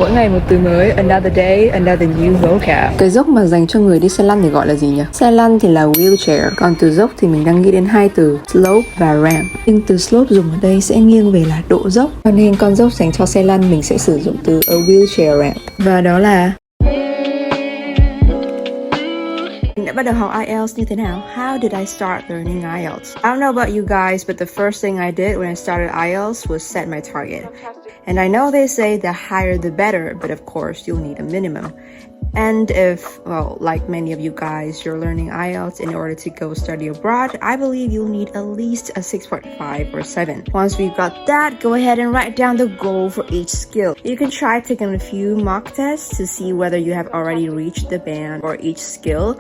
Mỗi ngày một từ mới, another day, another new vocab. Cái dốc mà dành cho người đi xe lăn thì gọi là gì nhỉ? Xe lăn thì là wheelchair, còn từ dốc thì mình đang nghĩ đến hai từ slope và ramp. Nhưng từ slope dùng ở đây sẽ nghiêng về là độ dốc, cho nên con dốc dành cho xe lăn mình sẽ sử dụng từ a wheelchair ramp. Và đó là đã bắt đầu học IELTS như thế nào? How did I start learning IELTS? I don't know about you guys, but the first thing I did when I started IELTS was set my target. And I know they say the higher the better, but of course you'll need a minimum. And if, well, like many of you guys, you're learning IELTS in order to go study abroad, I believe you'll need at least a 6.5 or 7. Once we've got that, go ahead and write down the goal for each skill. You can try taking a few mock tests to see whether you have already reached the band for each skill.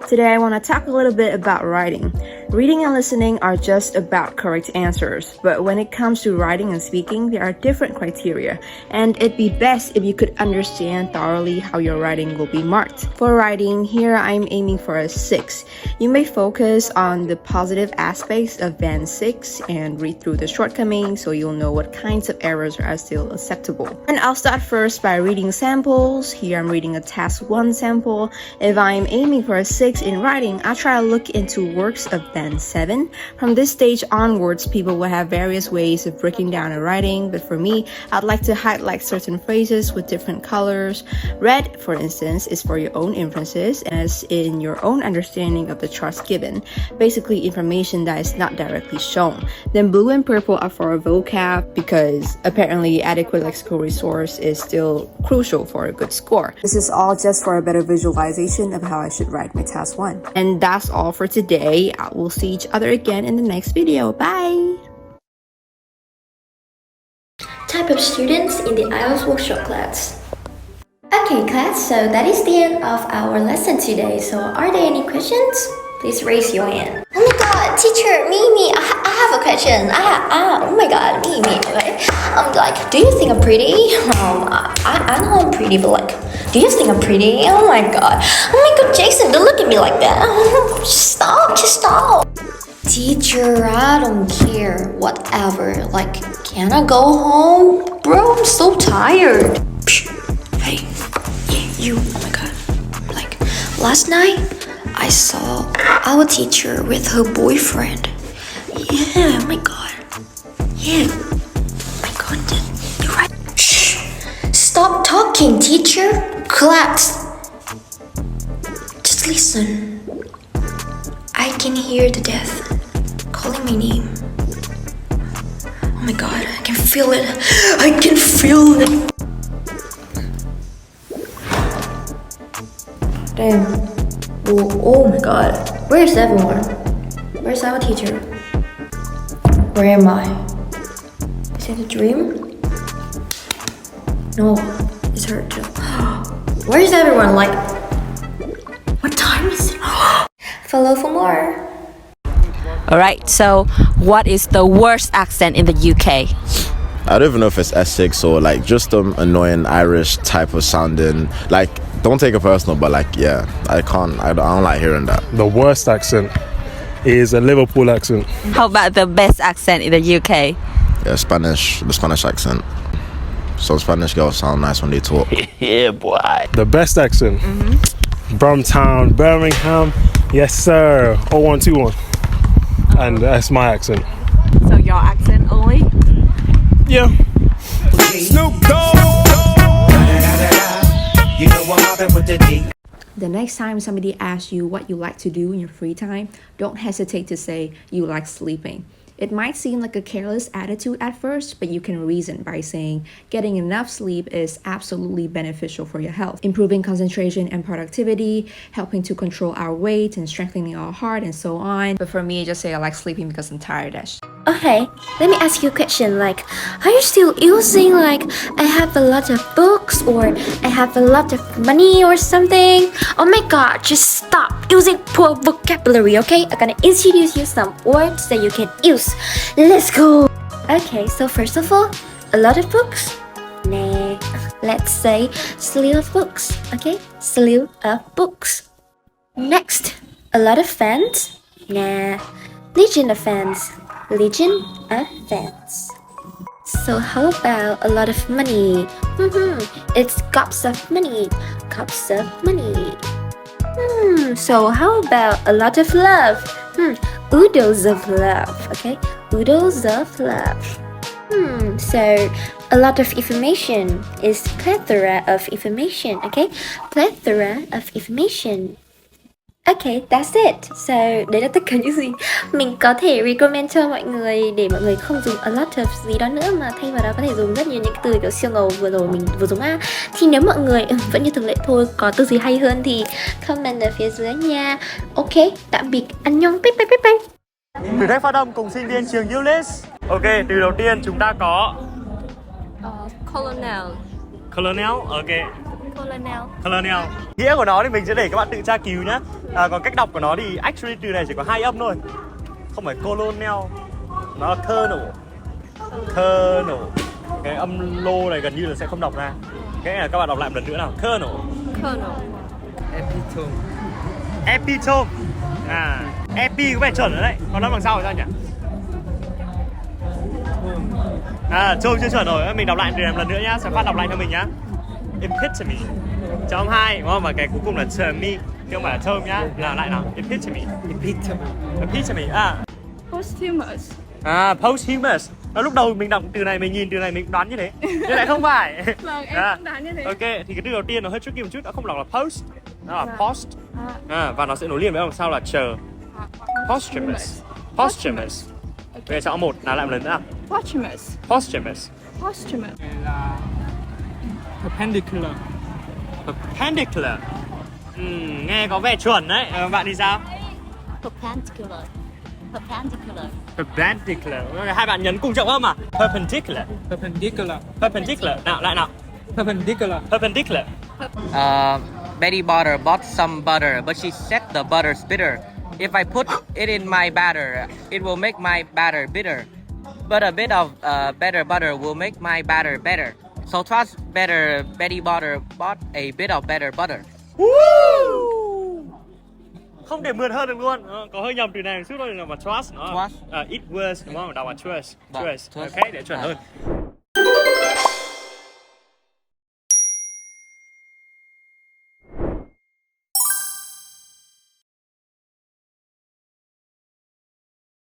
Today I want to talk a little bit about writing. Reading and listening are just about correct answers, but when it comes to writing and speaking, there are different criteria, and it'd be best if you could understand thoroughly how your writing will be marked. For writing, here I'm aiming for a 6. You may focus on the positive aspects of band 6 and read through the shortcomings so you'll know what kinds of errors are still acceptable. And I'll start first by reading samples. Here I'm reading a task 1 sample. If I'm aiming for a 6 in writing, I'll try to look into works of band 7. From this stage onwards, people will have various ways of breaking down a writing, but for me, I'd like to highlight certain phrases with different colors. Red, for instance, is for your own inferences, as in your own understanding of the charts given, basically information that is not directly shown. Then blue and purple are for a vocab, because apparently adequate lexical resource is still crucial for a good score. This is all just for a better visualization of how I should write my task 1. And that's all for today. We'll see each other again in the next video. Bye! Type of students in the IELTS Workshop class. Okay class, so that is the end of our lesson today. So are there any questions? Please raise your hand. Oh my god, teacher, me, I have a question. Oh my god, me, okay? Like, do you think I'm pretty? I know I'm pretty, but like, do you think I'm pretty? Oh my god, Jason, don't look at me like that. Just stop. Teacher, I don't care, whatever. Like, can I go home? Bro, I'm so tired. Hey, yeah, you, oh my god. Like, last night, I saw our teacher with her boyfriend. Yeah, oh my god. Yeah, oh my god, you're right. Shh, stop talking, teacher. Class. Just listen. I can hear the death calling my name. Oh my god, I can feel it. Damn. Oh my god. Where's everyone? Where's our teacher? Where am I? Is it a dream? No, it's her too. Where's everyone? Like, what time is it? Follow for more. Alright, so what is the worst accent in the UK? I don't even know if it's Essex or like just annoying Irish type of sounding. Like, don't take it personal, but like, yeah, I don't like hearing that. The worst accent is a Liverpool accent. How about the best accent in the UK? Yeah, Spanish, the Spanish accent. Some Spanish girls sound nice when they talk. Yeah, boy. The best accent? Brumtown, Birmingham. Yes, sir. 0121. And that's my accent. So your accent only? Yeah. Snoop Dogg. You know what happened with the D. The next time somebody asks you what you like to do in your free time, don't hesitate to say you like sleeping. It might seem like a careless attitude at first, but you can reason by saying getting enough sleep is absolutely beneficial for your health, improving concentration and productivity, helping to control our weight and strengthening our heart and so on. But for me, just say I like sleeping because I'm tired. Okay, let me ask you a question. Like, are you still using like I have a lot of books or I have a lot of money or something? Oh my god, just stop using poor vocabulary, okay? I'm gonna introduce you some words that you can use. Let's go. Okay, so first of all, a lot of books? Nah, let's say slew of books, okay? Slew of books. Next, a lot of fans? Nah, legion of fans. Legion of fans. So how about a lot of money? It's cups of money. Cups of money. So how about a lot of love? Oodles of love. Okay, oodles of love. So a lot of information is plethora of information. Okay, plethora of information. Okay, that's it. So, đấy là tất cả những gì mình có thể recommend cho mọi người để mọi người không dùng a lot of gì đó nữa mà thay vào đó có thể dùng rất nhiều những cái từ kiểu siêu ngầu vừa rồi mình vừa dùng á. Thì nếu mọi người vẫn như thường lệ thôi, có từ gì hay hơn thì comment ở phía dưới nha. Ok, tạm biệt, anh nhong, bye bye bye bye. Thử thách phát âm cùng sinh viên trường IELTS. Ok, từ đầu tiên chúng ta có Colonel. Colonel, ok. Colonel. Nghĩa của nó thì mình sẽ để các bạn tự tra cứu nhá. Còn cách đọc của nó thì actually từ này chỉ có 2 âm thôi. Không phải colonel, nó là colonel. Cái âm lô này gần như là sẽ không đọc ra. Cái này là các bạn đọc lại một lần nữa nào. Colonel. Epitome. Epi có vẻ chuẩn rồi đấy. Còn nó bằng sau thì sao nhỉ? Trông chưa chuẩn rồi. Mình đọc lại từ này một lần nữa nhá. Sẽ phát đọc lại cho mình nhá. Epitome. Chấm 2 đúng không? Và cái cuối cùng là termi, chứ không phải là term nhá. Lại nào. Epitome. Posthumous. Posthumous. Lúc đầu mình đọc từ này, mình nhìn từ này mình đoán như thế. Nhưng lại không phải. Vâng, em cũng đoán như thế. Ok, thì cái từ đầu tiên nó hơi tricky một chút, nó không đọc là post, nó là post. Và nó sẽ nối liền với đằng sau là chờ. Posthumous. Ok, chọn 1, nào lại một lần nữa. Posthumous. Là Perpendicular. Nghe có vẻ chuẩn đấy. Bạn thì sao? Perpendicular. Hai bạn nhấn cùng trọng âm à? Perpendicular. Nào, lại nào. Perpendicular. Betty Butter bought some butter, but she said the butter's bitter. If I put it in my batter, it will make my batter bitter. But a bit of better butter will make my batter better. So trust better Betty Butter bought a bit of better butter. Không thể mượt hơn được luôn. Có hơi nhầm từ này một chút thôi, mà trust nó. It was đúng không? Đọc là trust. Ok, để chuẩn hơn.